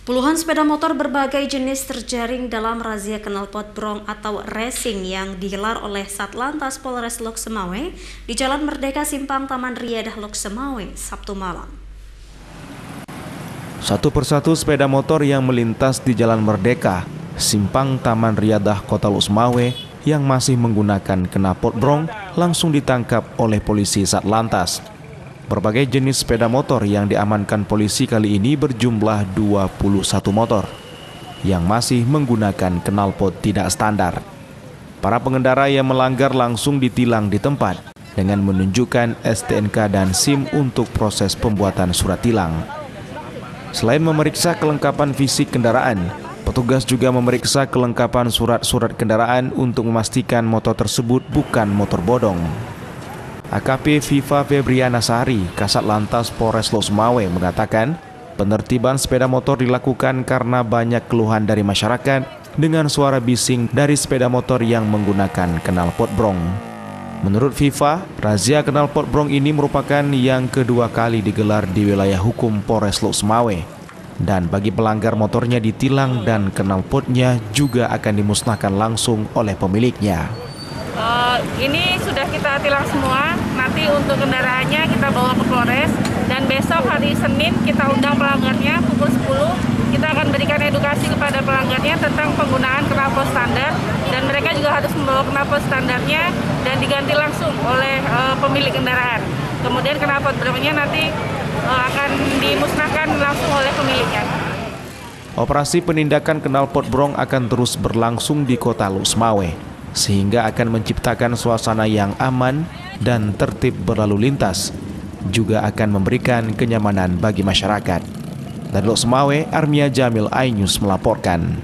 Puluhan sepeda motor berbagai jenis terjaring dalam razia knalpot brong atau racing yang digelar oleh Satlantas Polres Loksemawe di Jalan Merdeka Simpang Taman Riyadah Loksemawe, Sabtu malam. Satu persatu sepeda motor yang melintas di Jalan Merdeka, Simpang Taman Riyadah Kota Loksemawe yang masih menggunakan knalpot brong langsung ditangkap oleh polisi Satlantas. Berbagai jenis sepeda motor yang diamankan polisi kali ini berjumlah 21 motor yang masih menggunakan knalpot tidak standar. Para pengendara yang melanggar langsung ditilang di tempat dengan menunjukkan STNK dan SIM untuk proses pembuatan surat tilang. Selain memeriksa kelengkapan fisik kendaraan, petugas juga memeriksa kelengkapan surat-surat kendaraan untuk memastikan motor tersebut bukan motor bodong. AKP Viva Febriana Sari, Kasat Lantas Polres Loksemawe mengatakan, penertiban sepeda motor dilakukan karena banyak keluhan dari masyarakat dengan suara bising dari sepeda motor yang menggunakan knalpot brong. Menurut Viva, razia knalpot brong ini merupakan yang kedua kali digelar di wilayah hukum Polres Loksemawe. Dan bagi pelanggar motornya ditilang dan knalpotnya juga akan dimusnahkan langsung oleh pemiliknya. Ini sudah kita tilang semua, nanti untuk kendaraannya kita bawa ke Polres, dan besok hari Senin kita undang pelanggarnya pukul 10. Kita akan berikan edukasi kepada pelanggarnya tentang penggunaan knalpot standar, dan mereka juga harus membawa knalpot standarnya dan diganti langsung oleh pemilik kendaraan. Kemudian knalpot brongnya nanti akan dimusnahkan langsung oleh pemiliknya. Operasi penindakan knalpot brong akan terus berlangsung di Kota Loksemawe, sehingga akan menciptakan suasana yang aman dan tertib berlalu lintas, juga akan memberikan kenyamanan bagi masyarakat. Dari Loksemawe, Armia Jamil, iNews melaporkan.